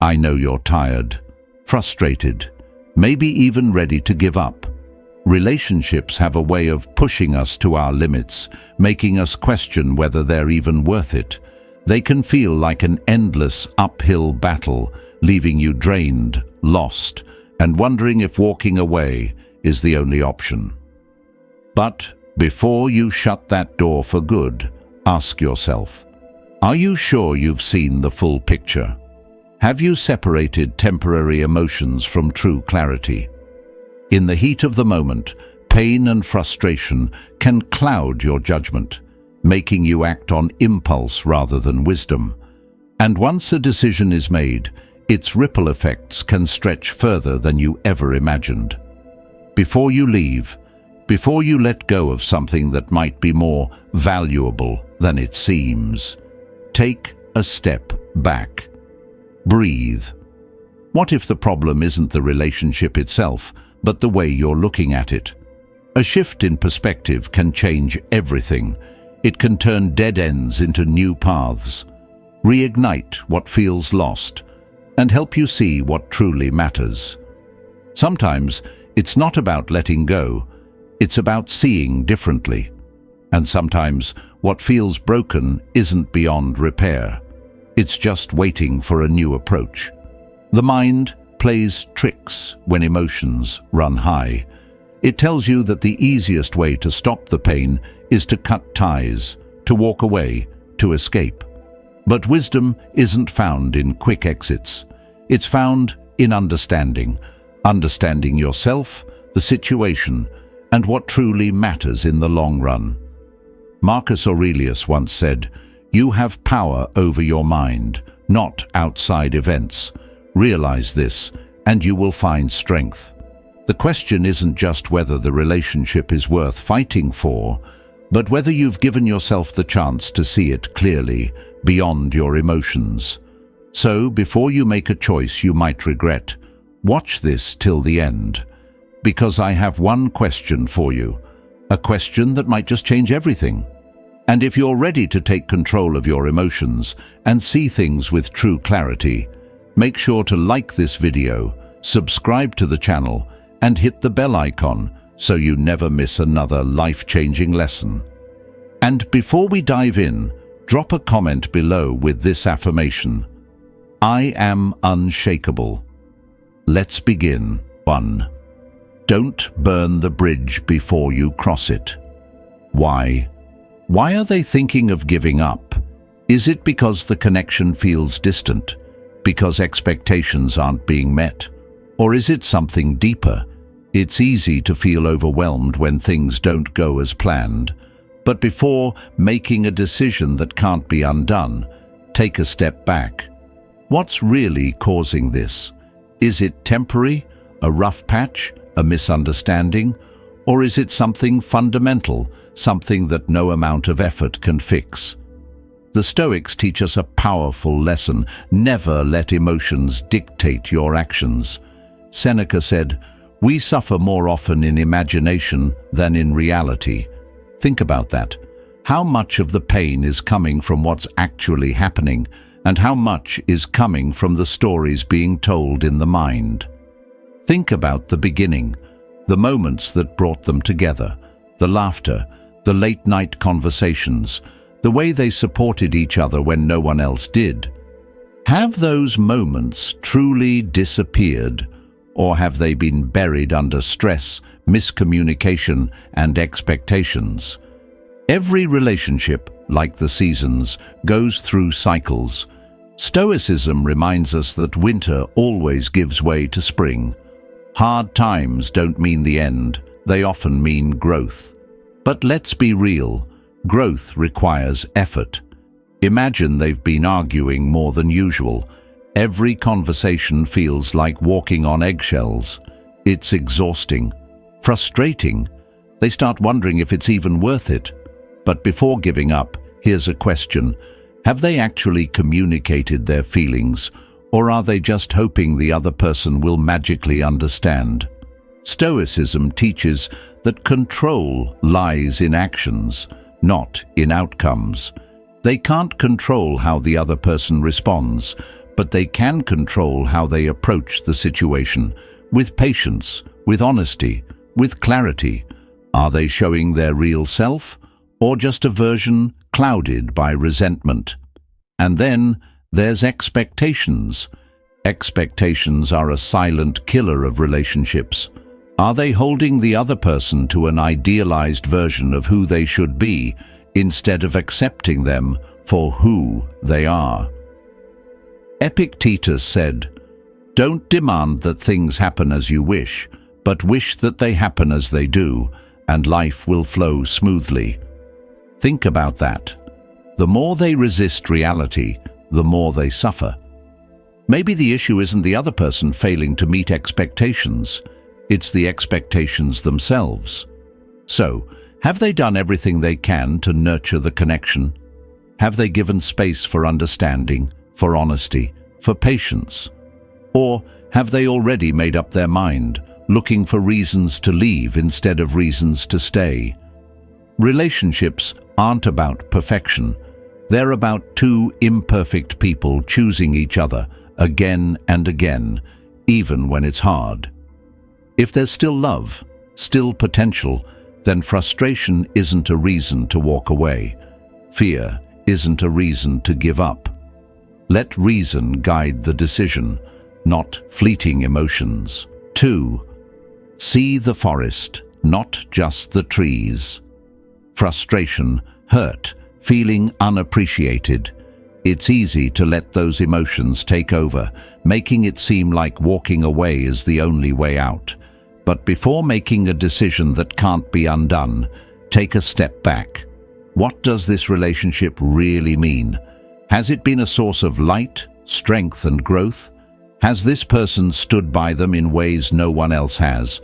I know you're tired, frustrated, maybe even ready to give up. Relationships have a way of pushing us to our limits, making us question whether they're even worth it. They can feel like an endless uphill battle, leaving you drained, lost, and wondering if walking away is the only option. But before you shut that door for good, ask yourself, are you sure you've seen the full picture? Have you separated temporary emotions from true clarity? In the heat of the moment, pain and frustration can cloud your judgment, making you act on impulse rather than wisdom. And once a decision is made, its ripple effects can stretch further than you ever imagined. Before you leave, before you let go of something that might be more valuable than it seems, take a step back. Breathe. What if the problem isn't the relationship itself, but the way you're looking at it? A shift in perspective can change everything. It can turn dead ends into new paths, reignite what feels lost, and help you see what truly matters. Sometimes it's not about letting go, it's about seeing differently. And sometimes what feels broken isn't beyond repair. It's just waiting for a new approach. The mind plays tricks when emotions run high. It tells you that the easiest way to stop the pain is to cut ties, to walk away, to escape. But wisdom isn't found in quick exits. It's found in understanding yourself, the situation, and what truly matters in the long run. Marcus Aurelius once said, "You have power over your mind, not outside events. Realize this, and you will find strength." The question isn't just whether the relationship is worth fighting for, but whether you've given yourself the chance to see it clearly, beyond your emotions. So, before you make a choice you might regret, watch this till the end. Because I have one question for you, a question that might just change everything. And if you're ready to take control of your emotions and see things with true clarity, make sure to like this video, subscribe to the channel, and hit the bell icon so you never miss another life-changing lesson. And before we dive in, drop a comment below with this affirmation: I am unshakable. Let's begin. 1. Don't burn the bridge before you cross it. Why? Why are they thinking of giving up? Is it because the connection feels distant? Because expectations aren't being met? Or is it something deeper? It's easy to feel overwhelmed when things don't go as planned. But before making a decision that can't be undone, take a step back. What's really causing this? Is it temporary, a rough patch, a misunderstanding? Or is it something fundamental, something that no amount of effort can fix? The Stoics teach us a powerful lesson: never let emotions dictate your actions. Seneca said, "We suffer more often in imagination than in reality." Think about that. How much of the pain is coming from what's actually happening, and how much is coming from the stories being told in the mind? Think about the beginning, the moments that brought them together, the laughter, the late-night conversations, the way they supported each other when no one else did. Have those moments truly disappeared, or have they been buried under stress, miscommunication, and expectations? Every relationship, like the seasons, goes through cycles. Stoicism reminds us that winter always gives way to spring. Hard times don't mean the end, they often mean growth. But let's be real, growth requires effort. Imagine they've been arguing more than usual. Every conversation feels like walking on eggshells. It's exhausting, frustrating. They start wondering if it's even worth it. But before giving up, here's a question: have they actually communicated their feelings, or are they just hoping the other person will magically understand? Stoicism teaches that control lies in actions, not in outcomes. They can't control how the other person responds, but they can control how they approach the situation, with patience, with honesty, with clarity. Are they showing their real self, or just a version clouded by resentment? And then there's expectations. Expectations are a silent killer of relationships. Are they holding the other person to an idealized version of who they should be, instead of accepting them for who they are? Epictetus said, "Don't demand that things happen as you wish, but wish that they happen as they do, and life will flow smoothly." Think about that. The more they resist reality, the more they suffer. Maybe the issue isn't the other person failing to meet expectations. It's the expectations themselves. So, have they done everything they can to nurture the connection? Have they given space for understanding, for honesty, for patience? Or have they already made up their mind, looking for reasons to leave instead of reasons to stay? Relationships aren't about perfection. They're about two imperfect people choosing each other again and again, even when it's hard. If there's still love, still potential, then frustration isn't a reason to walk away. Fear isn't a reason to give up. Let reason guide the decision, not fleeting emotions. 2. See the forest, not just the trees. Frustration, hurt, feeling unappreciated. It's easy to let those emotions take over, making it seem like walking away is the only way out. But before making a decision that can't be undone, take a step back. What does this relationship really mean? Has it been a source of light, strength, and growth? Has this person stood by them in ways no one else has?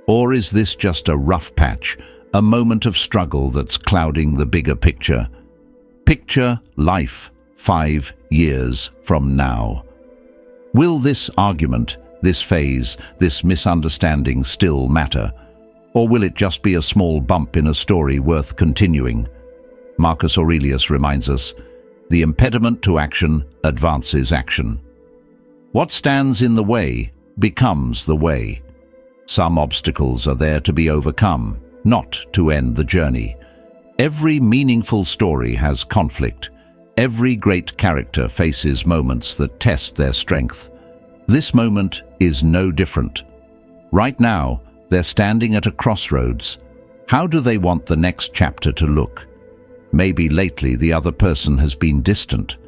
Or is this just a rough patch, a moment of struggle that's clouding the bigger picture? Picture life 5 years from now. Will this argument, this phase, this misunderstanding still matter? Or will it just be a small bump in a story worth continuing? Marcus Aurelius reminds us, the impediment to action advances action. What stands in the way becomes the way. Some obstacles are there to be overcome, not to end the journey. Every meaningful story has conflict. Every great character faces moments that test their strength. This moment is no different. Right now, they're standing at a crossroads. How do they want the next chapter to look? Maybe lately the other person has been distant.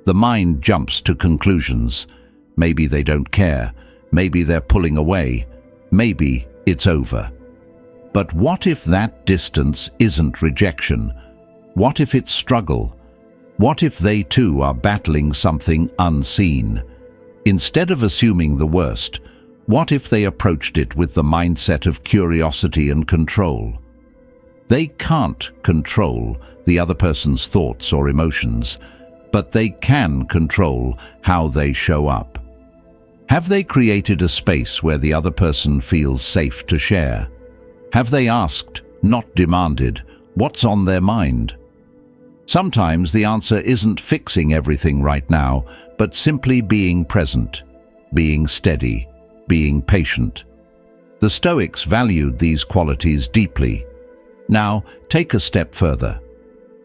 The mind jumps to conclusions. Maybe they don't care. Maybe they're pulling away. Maybe it's over. But what if that distance isn't rejection? What if it's struggle? What if they too are battling something unseen? Instead of assuming the worst, what if they approached it with the mindset of curiosity and control? They can't control the other person's thoughts or emotions, but they can control how they show up. Have they created a space where the other person feels safe to share? Have they asked, not demanded, what's on their mind? Sometimes the answer isn't fixing everything right now, but simply being present, being steady, being patient. The Stoics valued these qualities deeply. Now, take a step further.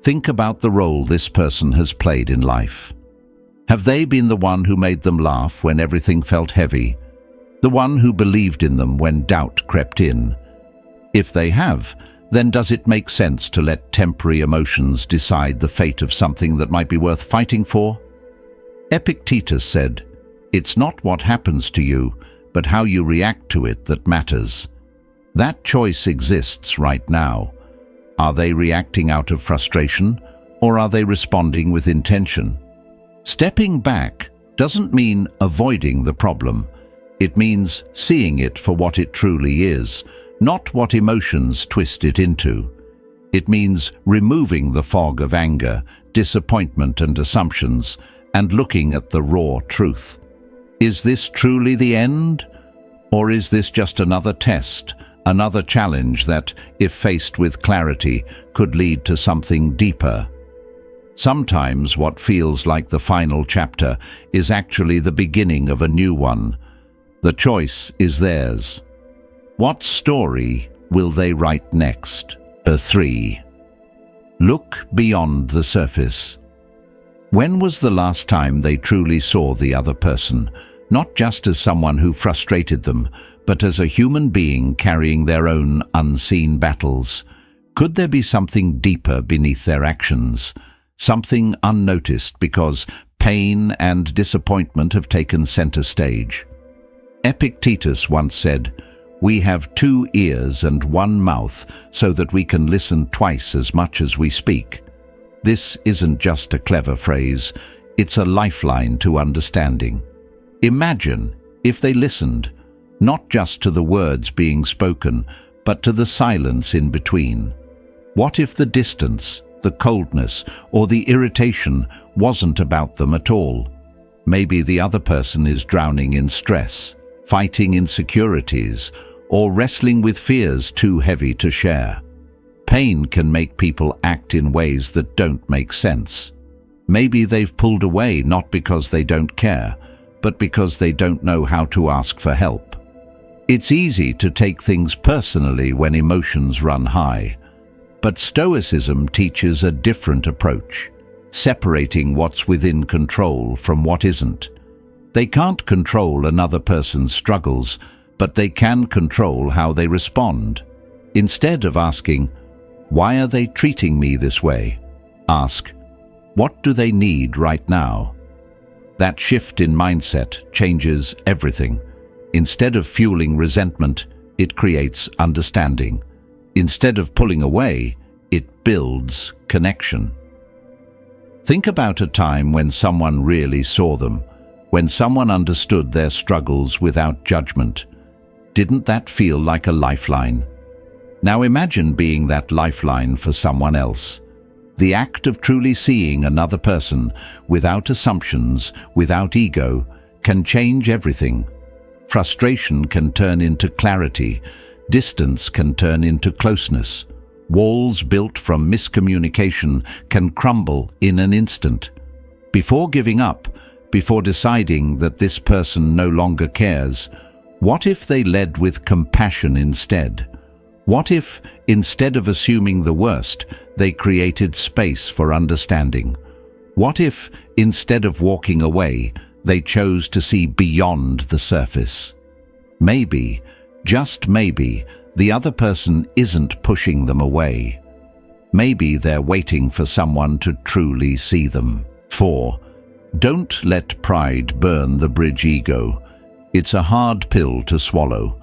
Think about the role this person has played in life. Have they been the one who made them laugh when everything felt heavy? The one who believed in them when doubt crept in? If they have, then does it make sense to let temporary emotions decide the fate of something that might be worth fighting for? Epictetus said, "It's not what happens to you, but how you react to it that matters." That choice exists right now. Are they reacting out of frustration, or are they responding with intention? Stepping back doesn't mean avoiding the problem. It means seeing it for what it truly is, not what emotions twist it into. It means removing the fog of anger, disappointment, and assumptions, and looking at the raw truth. Is this truly the end? Or is this just another test, another challenge that, if faced with clarity, could lead to something deeper? Sometimes what feels like the final chapter is actually the beginning of a new one. The choice is theirs. What story will they write next? 3. Look beyond the surface. When was the last time they truly saw the other person, not just as someone who frustrated them, but as a human being carrying their own unseen battles? Could there be something deeper beneath their actions? Something unnoticed because pain and disappointment have taken center stage? Epictetus once said, "We have 2 ears and 1 mouth so that we can listen twice as much as we speak." This isn't just a clever phrase, it's a lifeline to understanding. Imagine if they listened, not just to the words being spoken, but to the silence in between. What if the distance, the coldness, or the irritation wasn't about them at all? Maybe the other person is drowning in stress, fighting insecurities, or wrestling with fears too heavy to share. Pain can make people act in ways that don't make sense. Maybe they've pulled away not because they don't care, but because they don't know how to ask for help. It's easy to take things personally when emotions run high. But Stoicism teaches a different approach, separating what's within control from what isn't. They can't control another person's struggles, but they can control how they respond. Instead of asking, "Why are they treating me this way?" ask, "What do they need right now?" That shift in mindset changes everything. Instead of fueling resentment, it creates understanding. Instead of pulling away, it builds connection. Think about a time when someone really saw them, when someone understood their struggles without judgment. Didn't that feel like a lifeline? Now imagine being that lifeline for someone else. The act of truly seeing another person, without assumptions, without ego, can change everything. Frustration can turn into clarity. Distance can turn into closeness. Walls built from miscommunication can crumble in an instant. Before giving up, before deciding that this person no longer cares, what if they led with compassion instead? What if, instead of assuming the worst, they created space for understanding? What if, instead of walking away, they chose to see beyond the surface? Maybe, just maybe, the other person isn't pushing them away. Maybe they're waiting for someone to truly see them. 4. Don't let pride burn the bridge ego. It's a hard pill to swallow.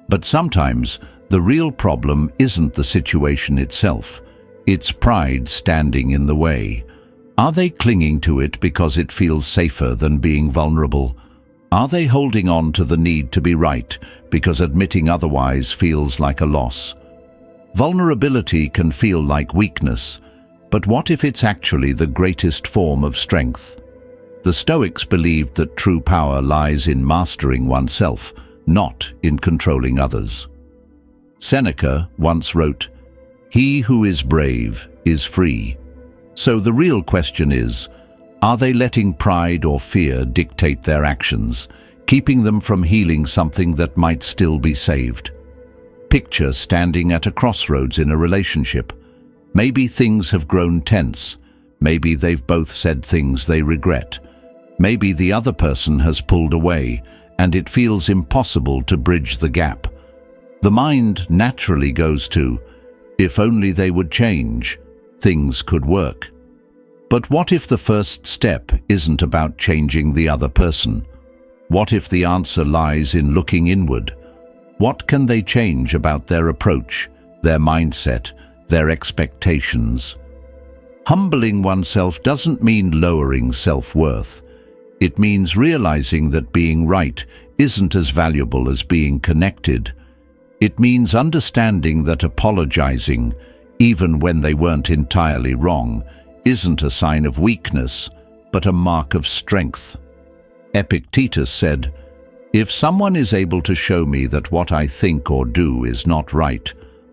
But sometimes the real problem isn't the situation itself. It's pride standing in the way. Are they clinging to it because it feels safer than being vulnerable? Are they holding on to the need to be right because admitting otherwise feels like a loss? Vulnerability can feel like weakness, but what if it's actually the greatest form of strength? The Stoics believed that true power lies in mastering oneself, not in controlling others. Seneca once wrote, "He who is brave is free." So the real question is, are they letting pride or fear dictate their actions, keeping them from healing something that might still be saved? Picture standing at a crossroads in a relationship. Maybe things have grown tense. Maybe they've both said things they regret. Maybe the other person has pulled away, and it feels impossible to bridge the gap. The mind naturally goes to, if only they would change, things could work. But what if the first step isn't about changing the other person? What if the answer lies in looking inward? What can they change about their approach, their mindset, their expectations? Humbling oneself doesn't mean lowering self-worth. It means realizing that being right isn't as valuable as being connected. It means understanding that apologizing, even when they weren't entirely wrong, isn't a sign of weakness, but a mark of strength. Epictetus said, "If someone is able to show me that what I think or do is not right,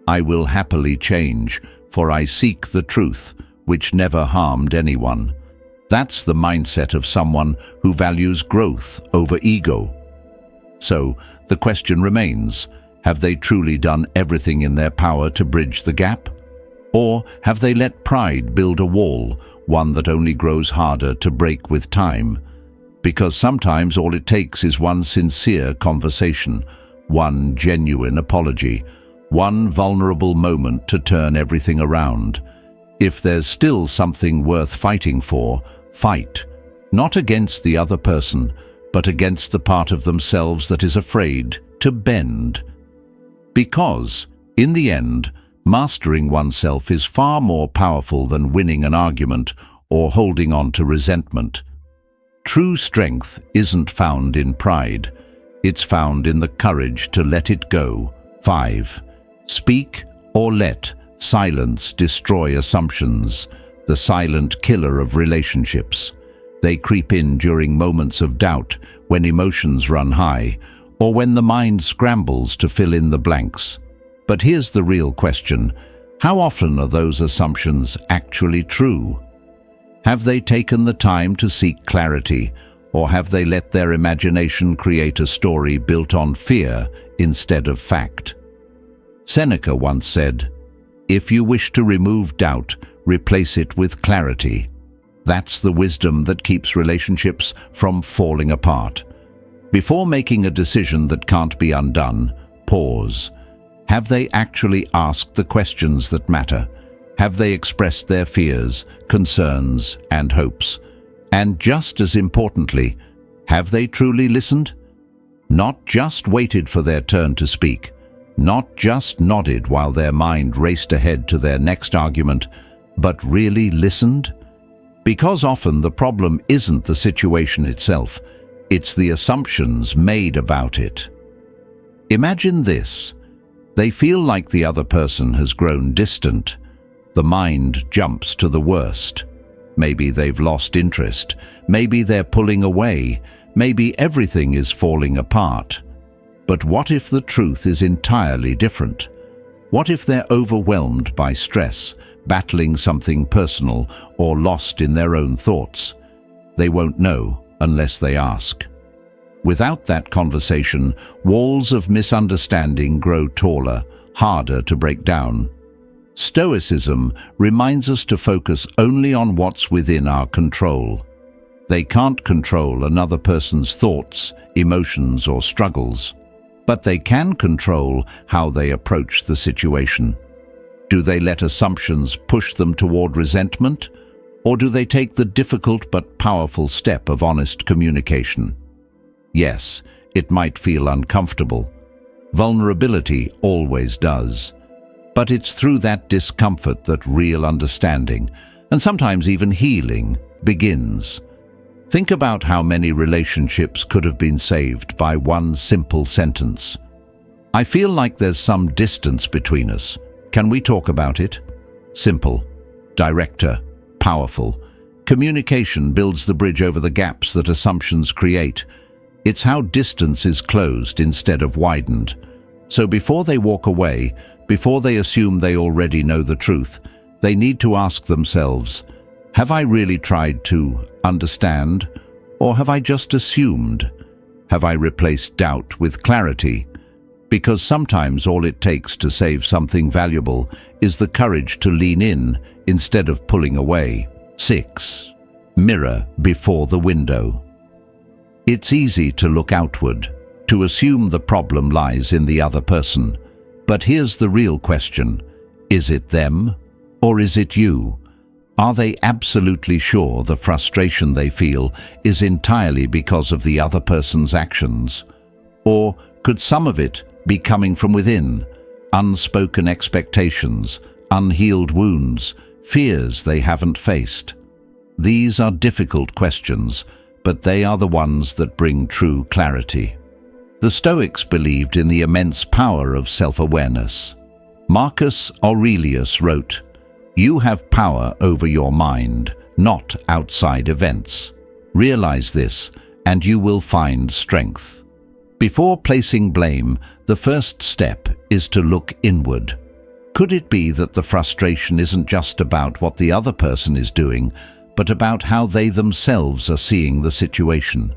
I will happily change, for I seek the truth, which never harmed anyone. That's the mindset of someone who values growth over ego. So, the question remains, have they truly done everything in their power to bridge the gap? Or have they let pride build a wall, one that only grows harder to break with time? Because sometimes all it takes is one sincere conversation, one genuine apology, one vulnerable moment to turn everything around. If there's still something worth fighting for, fight, not against the other person, but against the part of themselves that is afraid to bend. Because, in the end, mastering oneself is far more powerful than winning an argument or holding on to resentment. True strength isn't found in pride. It's found in the courage to let it go. 5. Speak or let silence destroy assumptions, the silent killer of relationships. They creep in during moments of doubt, when emotions run high, or when the mind scrambles to fill in the blanks. But here's the real question: how often are those assumptions actually true? Have they taken the time to seek clarity, or have they let their imagination create a story built on fear instead of fact? Seneca once said, "If you wish to remove doubt, replace it with clarity." That's the wisdom that keeps relationships from falling apart. Before making a decision that can't be undone, pause. Have they actually asked the questions that matter? Have they expressed their fears, concerns, and hopes? And just as importantly, have they truly listened? Not just waited for their turn to speak, not just nodded while their mind raced ahead to their next argument, but really listened? Because often the problem isn't the situation itself, it's the assumptions made about it. Imagine this. They feel like the other person has grown distant. The mind jumps to the worst. Maybe they've lost interest. Maybe they're pulling away. Maybe everything is falling apart. But what if the truth is entirely different? What if they're overwhelmed by stress, battling something personal, or lost in their own thoughts? They won't know unless they ask. Without that conversation, walls of misunderstanding grow taller, harder to break down. Stoicism reminds us to focus only on what's within our control. They can't control another person's thoughts, emotions, or struggles, but they can control how they approach the situation. Do they let assumptions push them toward resentment, or do they take the difficult but powerful step of honest communication? Yes, it might feel uncomfortable. Vulnerability always does. But it's through that discomfort that real understanding, and sometimes even healing, begins. Think about how many relationships could have been saved by one simple sentence. "I feel like there's some distance between us. Can we talk about it?" Simple, director, powerful. Communication builds the bridge over the gaps that assumptions create. It's how distance is closed instead of widened. So before they walk away, before they assume they already know the truth, they need to ask themselves, have I really tried to understand, or have I just assumed? Have I replaced doubt with clarity? Because sometimes all it takes to save something valuable is the courage to lean in instead of pulling away. 6. Mirror before the window. It's easy to look outward, to assume the problem lies in the other person. But here's the real question. Is it them, or is it you? Are they absolutely sure the frustration they feel is entirely because of the other person's actions? Or could some of it be coming from within? Unspoken expectations, unhealed wounds, fears they haven't faced. These are difficult questions, but they are the ones that bring true clarity. The Stoics believed in the immense power of self-awareness. Marcus Aurelius wrote, "You have power over your mind, not outside events. Realize this, and you will find strength." Before placing blame, the first step is to look inward. Could it be that the frustration isn't just about what the other person is doing, but about how they themselves are seeing the situation?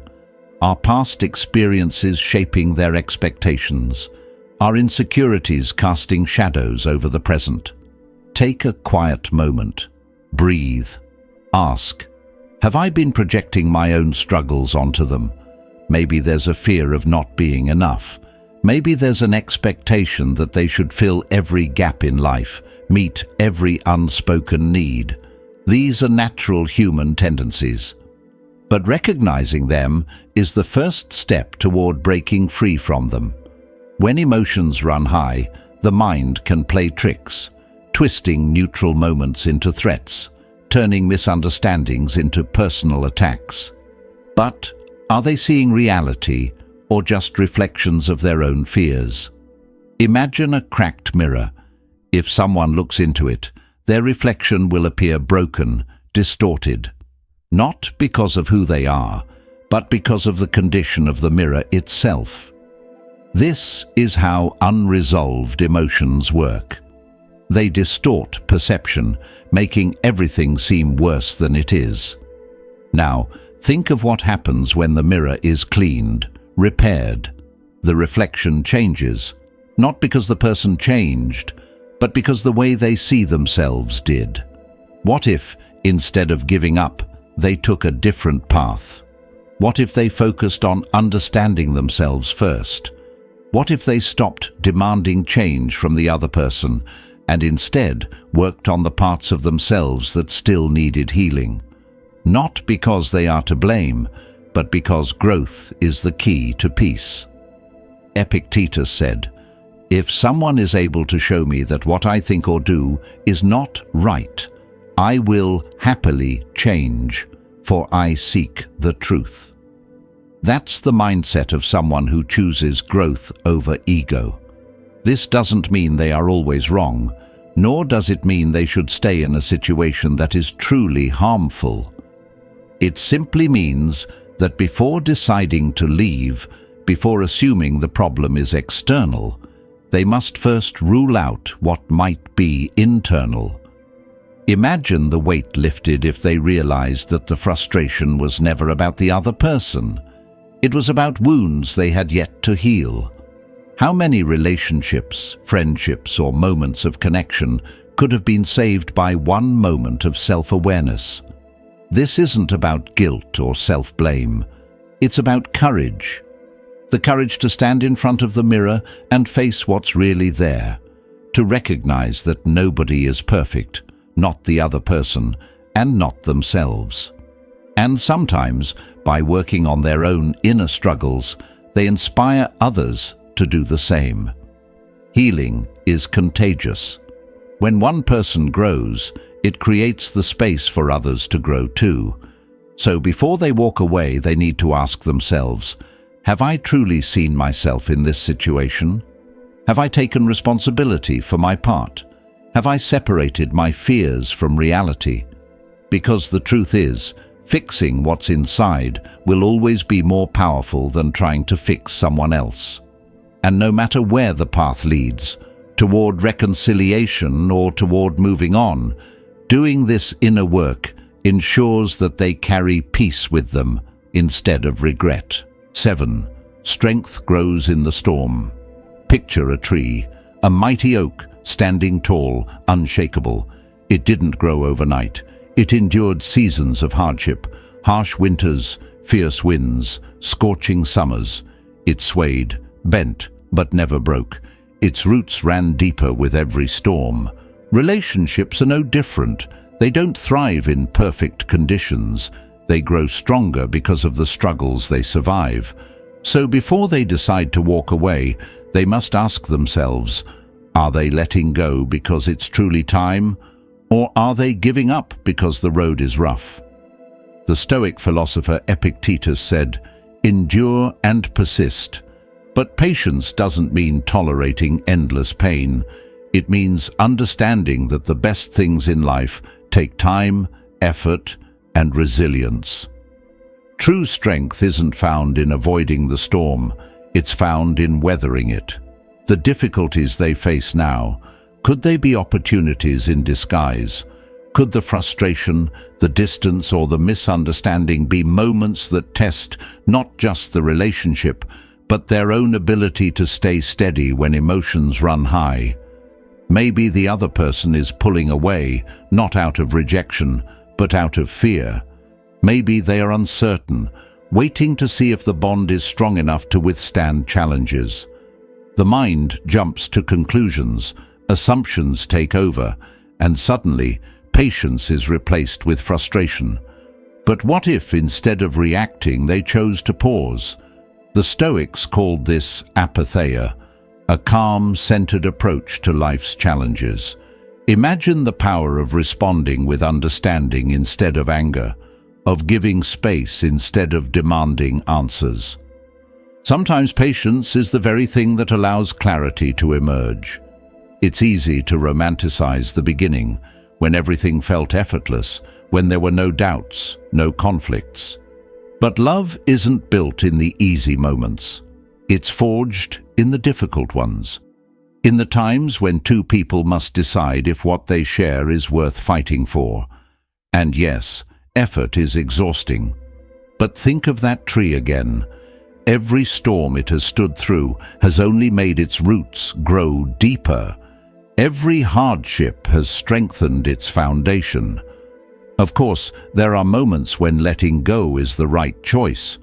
Are past experiences shaping their expectations? Are insecurities casting shadows over the present? Take a quiet moment. Breathe. Ask, have I been projecting my own struggles onto them? Maybe there's a fear of not being enough. Maybe there's an expectation that they should fill every gap in life, meet every unspoken need. These are natural human tendencies. But recognizing them is the first step toward breaking free from them. When emotions run high, the mind can play tricks, twisting neutral moments into threats, turning misunderstandings into personal attacks. But are they seeing reality or just reflections of their own fears? Imagine a cracked mirror. If someone looks into it, their reflection will appear broken, distorted. Not because of who they are, but because of the condition of the mirror itself. This is how unresolved emotions work. They distort perception, making everything seem worse than it is. Now, think of what happens when the mirror is cleaned, repaired. The reflection changes, not because the person changed, but because the way they see themselves did. What if, instead of giving up, they took a different path? What if they focused on understanding themselves first? What if they stopped demanding change from the other person and instead worked on the parts of themselves that still needed healing? Not because they are to blame, but because growth is the key to peace. Epictetus said, "If someone is able to show me that what I think or do is not right, I will happily change, for I seek the truth." That's the mindset of someone who chooses growth over ego. This doesn't mean they are always wrong, nor does it mean they should stay in a situation that is truly harmful. It simply means that before deciding to leave, before assuming the problem is external, they must first rule out what might be internal. Imagine the weight lifted if they realized that the frustration was never about the other person. It was about wounds they had yet to heal. How many relationships, friendships, or moments of connection could have been saved by one moment of self-awareness? This isn't about guilt or self-blame. It's about courage. The courage to stand in front of the mirror and face what's really there. To recognize that nobody is perfect, not the other person, and not themselves. And sometimes, by working on their own inner struggles, they inspire others to do the same. Healing is contagious. When one person grows, it creates the space for others to grow too. So before they walk away, they need to ask themselves, have I truly seen myself in this situation? Have I taken responsibility for my part? Have I separated my fears from reality? Because the truth is, fixing what's inside will always be more powerful than trying to fix someone else. And no matter where the path leads, toward reconciliation or toward moving on, doing this inner work ensures that they carry peace with them instead of regret. 7. Strength grows in the storm. Picture a tree, a mighty oak, standing tall, unshakable. It didn't grow overnight. It endured seasons of hardship, harsh winters, fierce winds, scorching summers. It swayed, bent, but never broke. Its roots ran deeper with every storm. Relationships are no different. They don't thrive in perfect conditions. They grow stronger because of the struggles they survive. So before they decide to walk away, they must ask themselves, are they letting go because it's truly time? Or are they giving up because the road is rough? The Stoic philosopher Epictetus said, "Endure and persist." But patience doesn't mean tolerating endless pain. It means understanding that the best things in life take time, effort, and resilience. True strength isn't found in avoiding the storm, it's found in weathering it. The difficulties they face now, Could they be opportunities in disguise? Could the frustration, the distance, or the misunderstanding be moments that test not just the relationship, but their own ability to stay steady when emotions run high? Maybe the other person is pulling away, not out of rejection, but out of fear. Maybe they are uncertain, waiting to see if the bond is strong enough to withstand challenges. The mind jumps to conclusions, assumptions take over, and suddenly, patience is replaced with frustration. But what if, instead of reacting, they chose to pause? The Stoics called this apatheia, a calm, centered approach to life's challenges. Imagine the power of responding with understanding instead of anger, of giving space instead of demanding answers. Sometimes patience is the very thing that allows clarity to emerge. It's easy to romanticize the beginning, when everything felt effortless, when there were no doubts, no conflicts. But love isn't built in the easy moments. It's forged in the difficult ones. In the times when two people must decide if what they share is worth fighting for. And yes, effort is exhausting. But think of that tree again. Every storm it has stood through has only made its roots grow deeper. Every hardship has strengthened its foundation. Of course, there are moments when letting go is the right choice.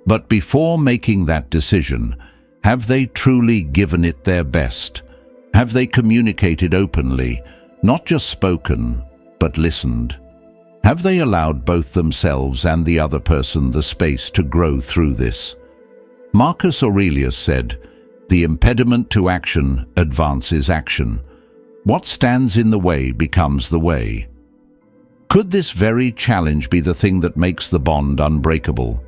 But before making that decision, have they truly given it their best? Have they communicated openly, not just spoken, but listened? Have they allowed both themselves and the other person the space to grow through this? Marcus Aurelius said, "The impediment to action advances action. What stands in the way becomes the way." Could this very challenge be the thing that makes the bond unbreakable?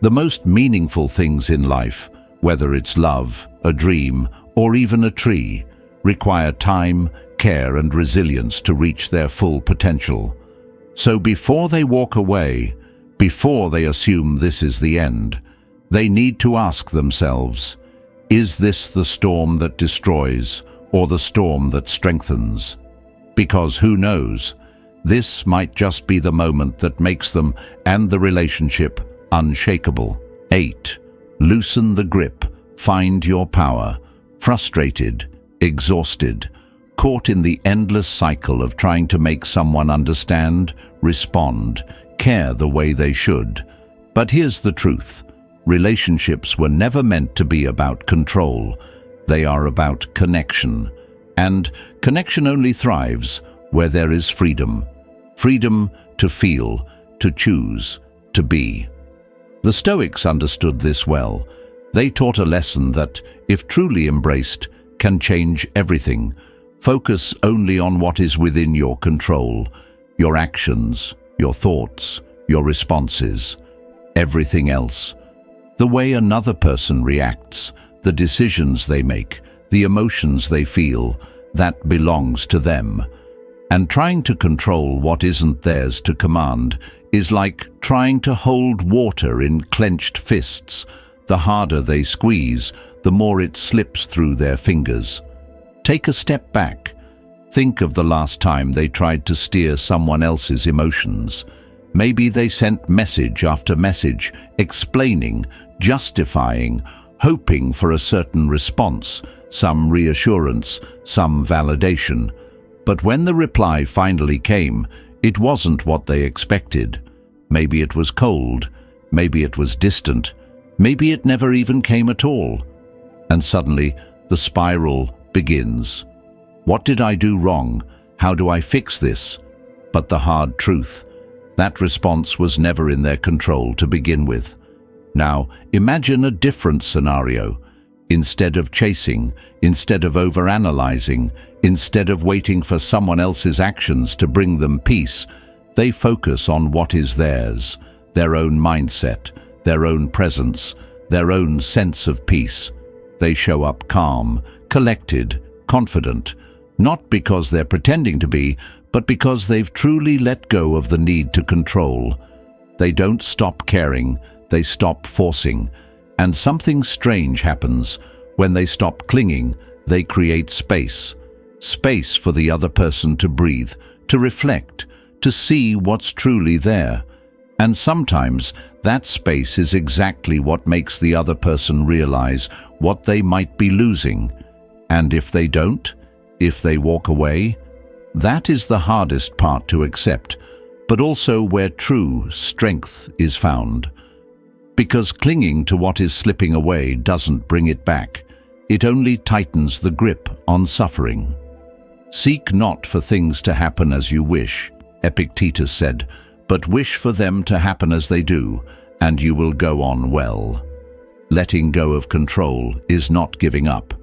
The most meaningful things in life, whether it's love, a dream, or even a tree, require time, care, and resilience to reach their full potential. So before they walk away, before they assume this is the end, they need to ask themselves, is this the storm that destroys or the storm that strengthens? Because who knows, this might just be the moment that makes them and the relationship unshakable. 8. Loosen the grip, find your power. Frustrated, exhausted, caught in the endless cycle of trying to make someone understand, respond, care the way they should. But here's the truth. Relationships were never meant to be about control. They are about connection. And connection only thrives where there is freedom. Freedom to feel, to choose, to be. The Stoics understood this well. They taught a lesson that, if truly embraced, can change everything. Focus only on what is within your control, your actions, your thoughts, your responses. Everything else, the way another person reacts, the decisions they make, the emotions they feel, that belongs to them. And trying to control what isn't theirs to command is like trying to hold water in clenched fists. The harder they squeeze, the more it slips through their fingers. Take a step back. Think of the last time they tried to steer someone else's emotions. Maybe they sent message after message, explaining, justifying, hoping for a certain response, some reassurance, some validation. But when the reply finally came, it wasn't what they expected. Maybe it was cold, maybe it was distant, maybe it never even came at all. And suddenly, the spiral begins. What did I do wrong? How do I fix this? But the hard truth, that response was never in their control to begin with. Now, imagine a different scenario. Instead of chasing, instead of overanalyzing, instead of waiting for someone else's actions to bring them peace, they focus on what is theirs, their own mindset, their own presence, their own sense of peace. They show up calm, collected, confident, not because they're pretending to be, but because they've truly let go of the need to control. They don't stop caring, they stop forcing. And something strange happens. When they stop clinging, they create space. space for the other person to breathe, to reflect, to see what's truly there. And sometimes that space is exactly what makes the other person realize what they might be losing. And if they don't, if they walk away, that is the hardest part to accept, but also where true strength is found. Because clinging to what is slipping away doesn't bring it back. It only tightens the grip on suffering. Seek not for things to happen as you wish, Epictetus said, but wish for them to happen as they do, and you will go on well. Letting go of control is not giving up.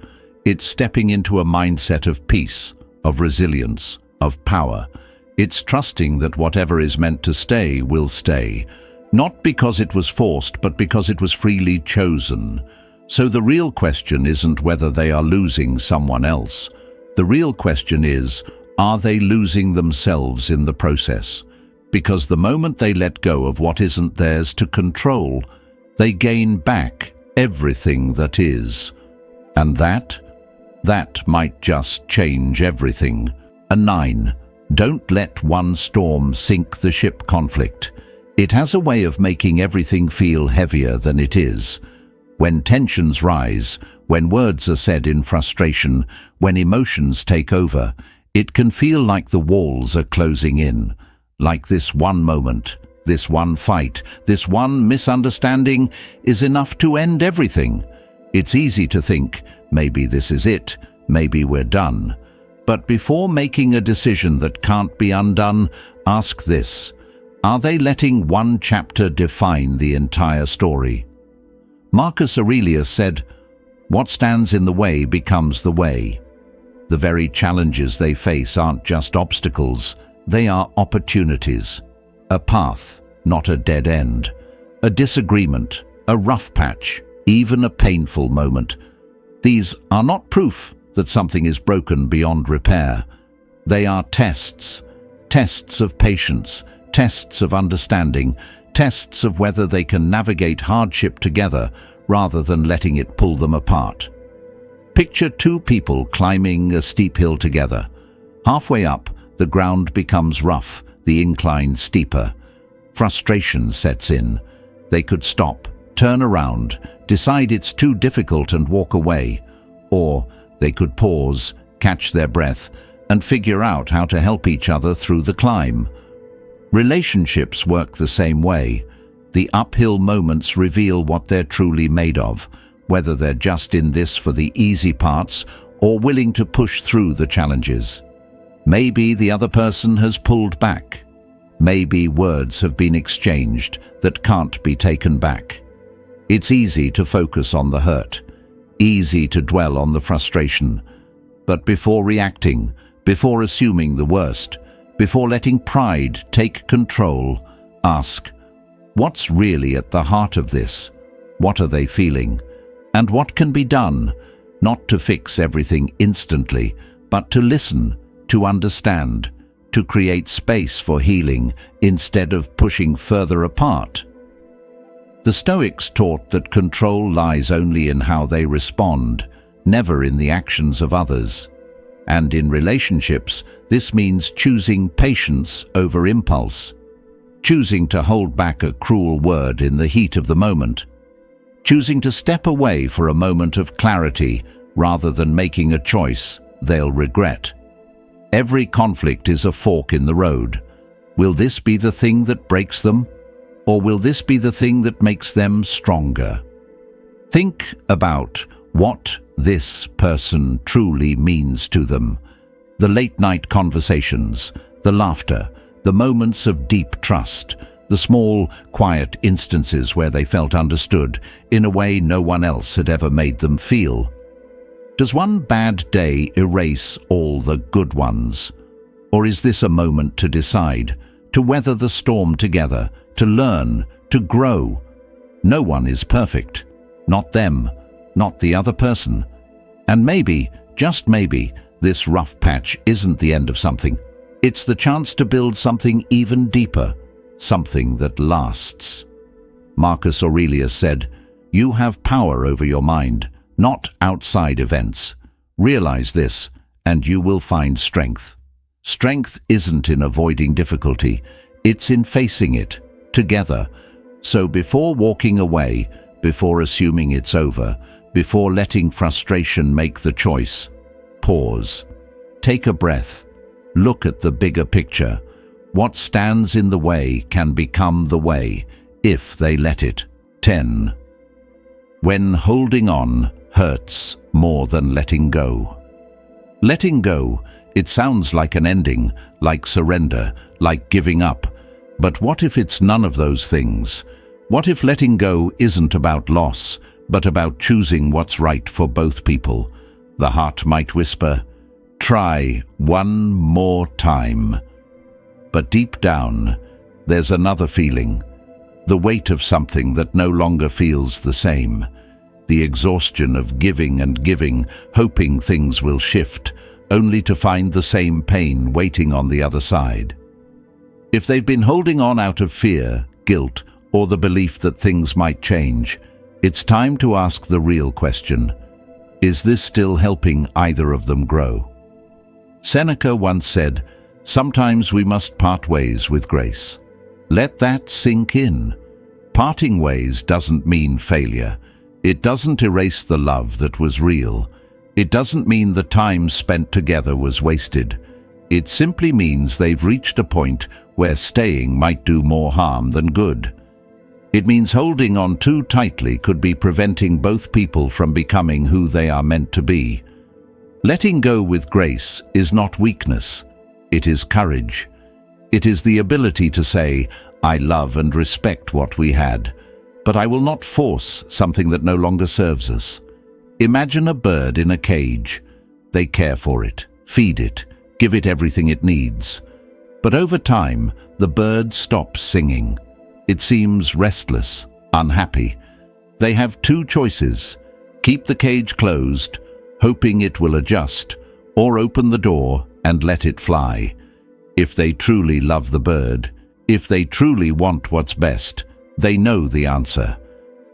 It's stepping into a mindset of peace, of resilience, of power. It's trusting that whatever is meant to stay will stay, not because it was forced, but because it was freely chosen. So the real question isn't whether they are losing someone else. The real question is, are they losing themselves in the process? Because the moment they let go of what isn't theirs to control, they gain back everything that is. And that might just change everything. A 9. Don't let one storm sink the ship conflict. It has a way of making everything feel heavier than it is. When tensions rise, when words are said in frustration, when emotions take over, it can feel like the walls are closing in. Like this one moment, this one fight, this one misunderstanding is enough to end everything. It's easy to think, maybe this is it, maybe we're done. But before making a decision that can't be undone, ask this: are they letting one chapter define the entire story? Marcus Aurelius said, "What stands in the way becomes the way." The very challenges they face aren't just obstacles, they are opportunities. A path, not a dead end. A disagreement, a rough patch, even a painful moment. These are not proof that something is broken beyond repair. They are tests. Tests of patience, tests of understanding, tests of whether they can navigate hardship together rather than letting it pull them apart. Picture two people climbing a steep hill together. Halfway up, the ground becomes rough, the incline steeper. Frustration sets in. They could stop, turn around, decide it's too difficult and walk away. Or they could pause, catch their breath, and figure out how to help each other through the climb. Relationships work the same way. The uphill moments reveal what they're truly made of, whether they're just in this for the easy parts or willing to push through the challenges. Maybe the other person has pulled back. Maybe words have been exchanged that can't be taken back. It's easy to focus on the hurt, easy to dwell on the frustration. But before reacting, before assuming the worst, before letting pride take control, ask, what's really at the heart of this? What are they feeling? And what can be done, not to fix everything instantly, but to listen, to understand, to create space for healing instead of pushing further apart? The Stoics taught that control lies only in how they respond, never in the actions of others. And in relationships, this means choosing patience over impulse, choosing to hold back a cruel word in the heat of the moment, choosing to step away for a moment of clarity rather than making a choice they'll regret. Every conflict is a fork in the road. Will this be the thing that breaks them? Or will this be the thing that makes them stronger? Think about what this person truly means to them. The late-night conversations, the laughter, the moments of deep trust, the small, quiet instances where they felt understood in a way no one else had ever made them feel. Does one bad day erase all the good ones? Or is this a moment to decide, to weather the storm together, to learn, to grow? No one is perfect. Not them, not the other person. And maybe, just maybe, this rough patch isn't the end of something. It's the chance to build something even deeper, something that lasts. Marcus Aurelius said, "You have power over your mind, not outside events. Realize this, and you will find strength. Strength isn't in avoiding difficulty, it's in facing it, together. So before walking away, before assuming it's over, before letting frustration make the choice, pause. Take a breath. Look at the bigger picture. What stands in the way can become the way, if they let it. 10. When holding on hurts more than letting go. Letting go, it sounds like an ending, like surrender, like giving up. But what if it's none of those things? What if letting go isn't about loss, but about choosing what's right for both people? The heart might whisper, "Try one more time." But deep down, there's another feeling. The weight of something that no longer feels the same. The exhaustion of giving and giving, hoping things will shift, only to find the same pain waiting on the other side. If they've been holding on out of fear, guilt, or the belief that things might change, it's time to ask the real question. Is this still helping either of them grow? Seneca once said, "Sometimes we must part ways with grace." Let that sink in. Parting ways doesn't mean failure. It doesn't erase the love that was real. It doesn't mean the time spent together was wasted. It simply means they've reached a point where staying might do more harm than good. It means holding on too tightly could be preventing both people from becoming who they are meant to be. Letting go with grace is not weakness. It is courage. It is the ability to say, "I love and respect what we had, but I will not force something that no longer serves us." Imagine a bird in a cage. They care for it, feed it, give it everything it needs. But over time, the bird stops singing. It seems restless, unhappy. They have two choices: keep the cage closed, hoping it will adjust, or open the door and let it fly. If they truly love the bird, if they truly want what's best, they know the answer.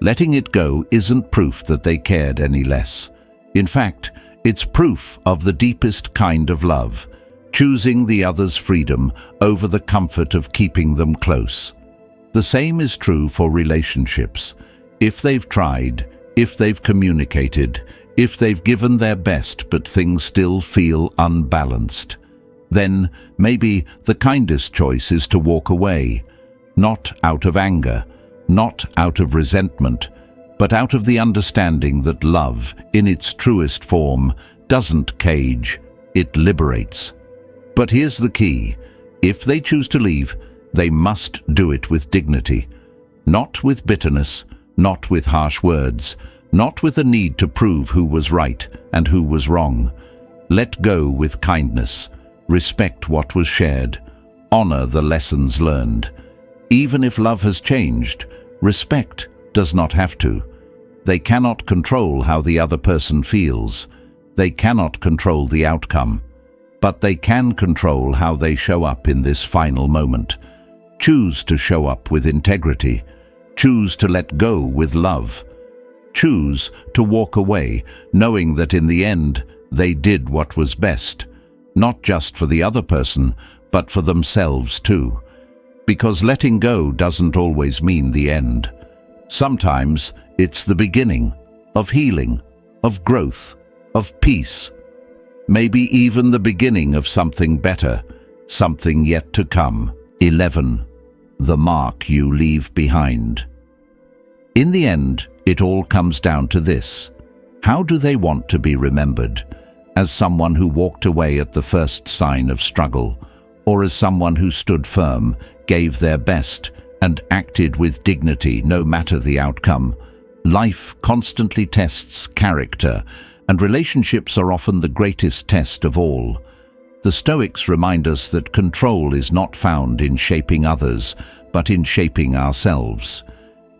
Letting it go isn't proof that they cared any less. In fact, it's proof of the deepest kind of love, choosing the other's freedom over the comfort of keeping them close. The same is true for relationships. If they've tried, if they've communicated, if they've given their best but things still feel unbalanced, then maybe the kindest choice is to walk away, not out of anger, not out of resentment, but out of the understanding that love, in its truest form, doesn't cage, it liberates. But here's the key: if they choose to leave, they must do it with dignity, not with bitterness, not with harsh words, not with a need to prove who was right and who was wrong. Let go with kindness, respect what was shared, honor the lessons learned. Even if love has changed, respect does not have to. They cannot control how the other person feels. They cannot control the outcome. But they can control how they show up in this final moment. Choose to show up with integrity. Choose to let go with love. Choose to walk away, knowing that in the end, they did what was best, not just for the other person, but for themselves too. Because letting go doesn't always mean the end. Sometimes it's the beginning of healing, of growth, of peace. Maybe even the beginning of something better, something yet to come. 11. The mark you leave behind. In the end, it all comes down to this. How do they want to be remembered? As someone who walked away at the first sign of struggle, or as someone who stood firm, gave their best, and acted with dignity no matter the outcome? Life constantly tests character, and relationships are often the greatest test of all. The Stoics remind us that control is not found in shaping others, but in shaping ourselves.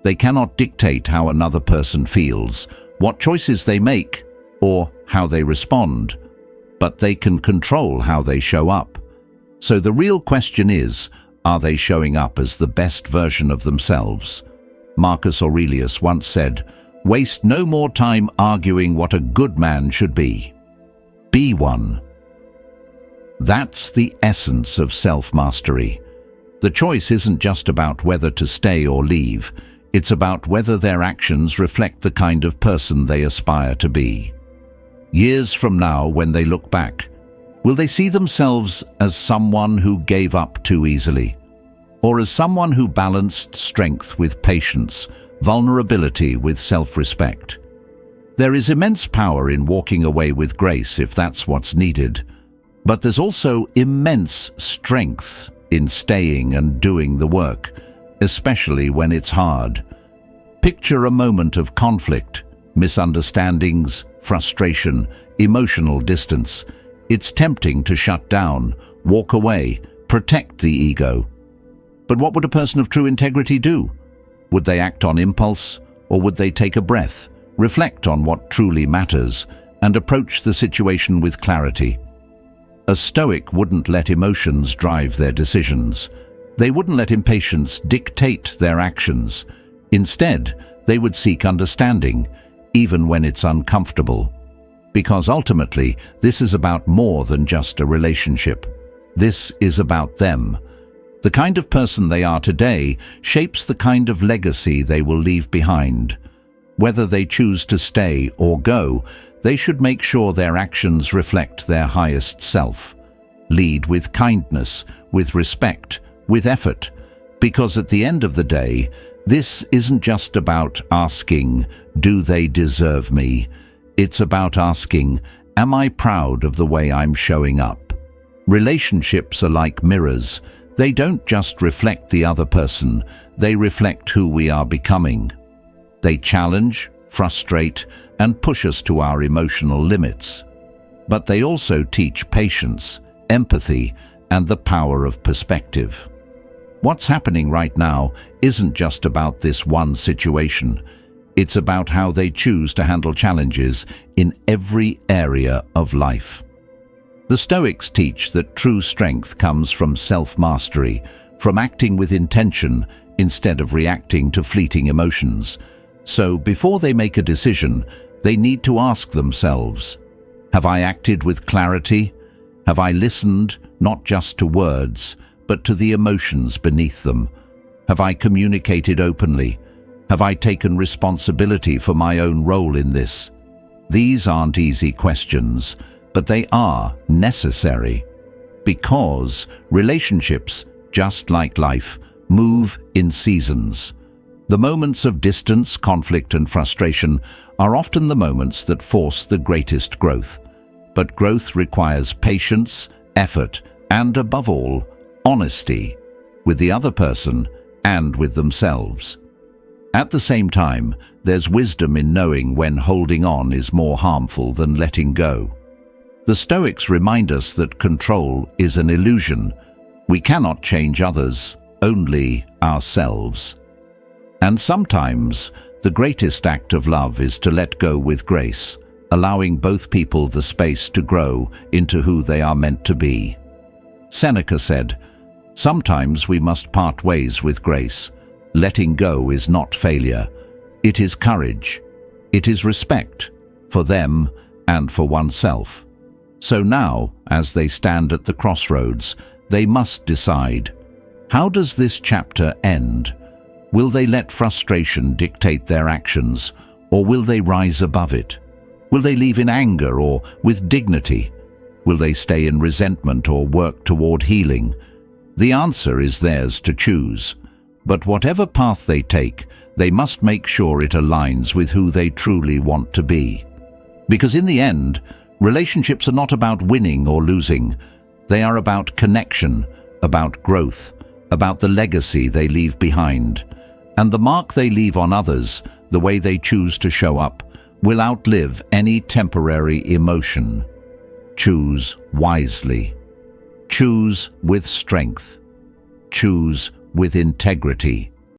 They cannot dictate how another person feels, what choices they make, or how they respond, but they can control how they show up. So the real question is, are they showing up as the best version of themselves? Marcus Aurelius once said, "Waste no more time arguing what a good man should be. Be one." That's the essence of self-mastery. The choice isn't just about whether to stay or leave. It's about whether their actions reflect the kind of person they aspire to be. Years from now, when they look back, will they see themselves as someone who gave up too easily? Or as someone who balanced strength with patience, vulnerability with self-respect? There is immense power in walking away with grace if that's what's needed. But there's also immense strength in staying and doing the work, especially when it's hard. Picture a moment of conflict, misunderstandings, frustration, emotional distance. It's tempting to shut down, walk away, protect the ego. But what would a person of true integrity do? Would they act on impulse, or would they take a breath, reflect on what truly matters, and approach the situation with clarity? A Stoic wouldn't let emotions drive their decisions. They wouldn't let impatience dictate their actions. Instead, they would seek understanding, even when it's uncomfortable. Because ultimately, this is about more than just a relationship. This is about them. The kind of person they are today shapes the kind of legacy they will leave behind. Whether they choose to stay or go, they should make sure their actions reflect their highest self. Lead with kindness, with respect, with effort, because at the end of the day, this isn't just about asking, do they deserve me? It's about asking, am I proud of the way I'm showing up? Relationships are like mirrors. They don't just reflect the other person, they reflect who we are becoming. They challenge, frustrate, and push us to our emotional limits. But they also teach patience, empathy, and the power of perspective. What's happening right now isn't just about this one situation. It's about how they choose to handle challenges in every area of life. The Stoics teach that true strength comes from self-mastery, from acting with intention instead of reacting to fleeting emotions. So before they make a decision, they need to ask themselves, have I acted with clarity? Have I listened not just to words, but to the emotions beneath them? Have I communicated openly? Have I taken responsibility for my own role in this? These aren't easy questions, but they are necessary. Because relationships, just like life, move in seasons. The moments of distance, conflict, and frustration are often the moments that force the greatest growth. But growth requires patience, effort, and above all, honesty with the other person and with themselves. At the same time, there's wisdom in knowing when holding on is more harmful than letting go. The Stoics remind us that control is an illusion. We cannot change others, only ourselves. And sometimes, the greatest act of love is to let go with grace, allowing both people the space to grow into who they are meant to be. Seneca said, "Sometimes we must part ways with grace. Letting go is not failure. It is courage. It is respect for them and for oneself." So now, as they stand at the crossroads, they must decide, how does this chapter end? Will they let frustration dictate their actions, or will they rise above it? Will they leave in anger or with dignity? Will they stay in resentment or work toward healing? The answer is theirs to choose. But whatever path they take, they must make sure it aligns with who they truly want to be. Because in the end, relationships are not about winning or losing. They are about connection, about growth, about the legacy they leave behind. And the mark they leave on others, the way they choose to show up, will outlive any temporary emotion. Choose wisely. Choose with strength. Choose with integrity.